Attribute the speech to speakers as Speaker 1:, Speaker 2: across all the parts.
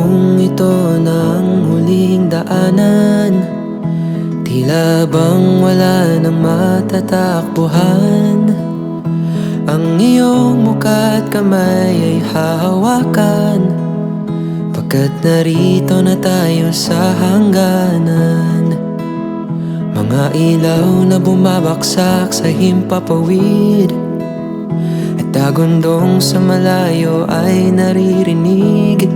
Speaker 1: Kung ito na ang huling daanan, tila bang wala nang matatakbuhan. Ang iyong mukha at kamay ay hahawakan, pagkat narito na tayo sa hangganan. Mga ilaw na bumabaksak sa himpapawid, at tagundong sa malayo ay naririnig,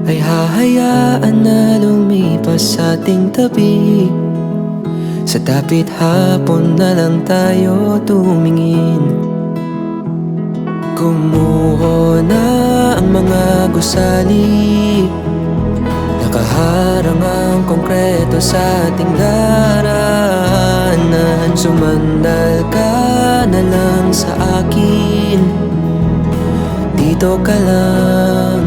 Speaker 1: ay hahayaan na lumipas sa ating tabi. Sa dapit hapon na lang tayo tumingin. Gumuho na ang mga gusali, nakaharang ang konkreto sa ating daraanan. Sumandal ka na lang sa akin, dito ka lang,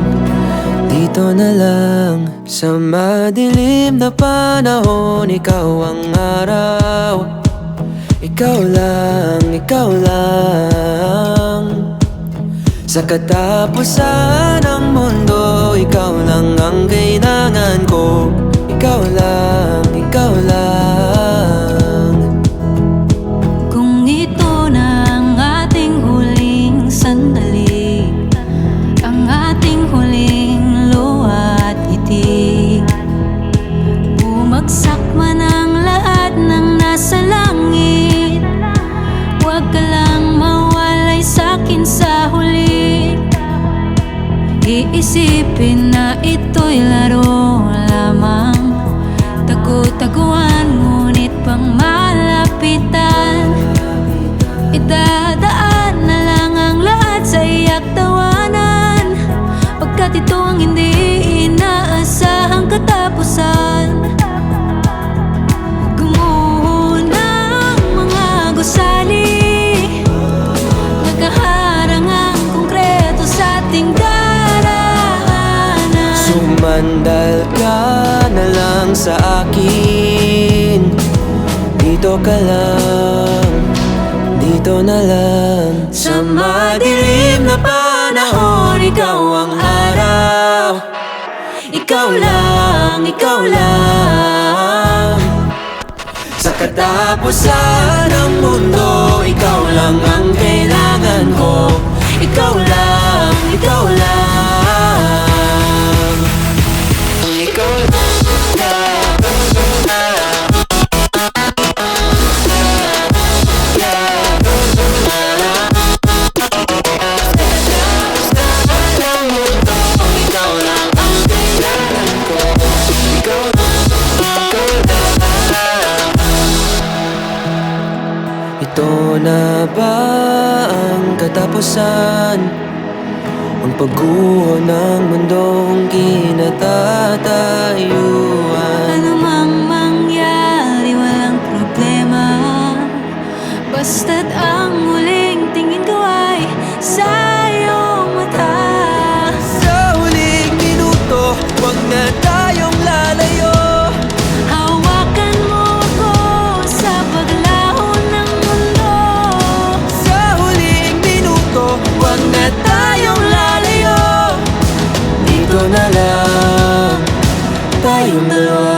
Speaker 1: dito na lang. Sa madilim na panahon, ikaw ang araw. Ikaw lang, ikaw lang. Sa katapusan ng mundo, ikaw lang ang kailangan ko. Ikaw lang, ikaw lang.
Speaker 2: Kung ito na ang ating huling sandali, ang ating huling luha at itik, bumagsak man ang lahat ng nasa langit, huwag ka lang mawalay sa'kin sa huli. Iisipin na ito'y laro lamang, tagu-taguan ngunit pang malapitan. Idadaan na lang ang lahat sa iyak tawanan, pagkat ito ang hindi inaasahang katapusan. Gumuho na ang mga gusali, nakaharang ang konkreto sa ating daraanan.
Speaker 1: Sumandal ka na lang sa akin, dito ka lang, dito na lang. Sa madilim na panahon, ikaw ang araw. Ikaw lang, ikaw lang. Sa katapusan ng mundo, ikaw lang ang kailangan ko. Ikaw lang, ikaw lang. Ikaw lang. Ito na ba ang katapusan? Ang pagguho ng mundong kinatatayuan.
Speaker 2: Ano mang mangyari, walang problema, basta't ang muling tingin ko ay sa iyong mata.
Speaker 1: Sa huling minuto, huwag na tayong lalayo.
Speaker 2: Hawakan mo ako sa paglaho ng mundo.
Speaker 1: Sa huling minuto, huwag na tayong lalayo. Dito na lang, tayong dalawa.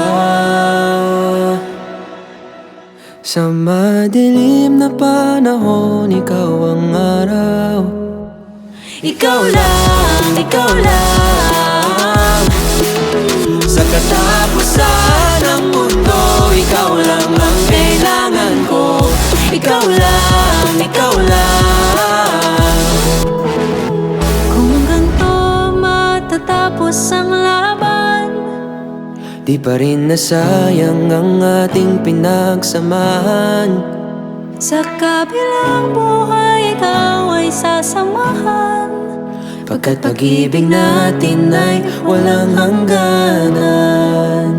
Speaker 1: Sa madilim na panahon, ikaw ang araw. Ikaw lang, ikaw lang. Sa katapusan ng mundo, ikaw lang ang kailangan ko. Ikaw lang, ikaw lang.
Speaker 2: Kung ganito matatapos ang laban,
Speaker 1: Di pa rin nasayang ang ating pinagsamahan.
Speaker 2: sa kabilang buhay ikaw ay sasamahan.
Speaker 1: Pagkat pag-ibig natin ay walang hangganan.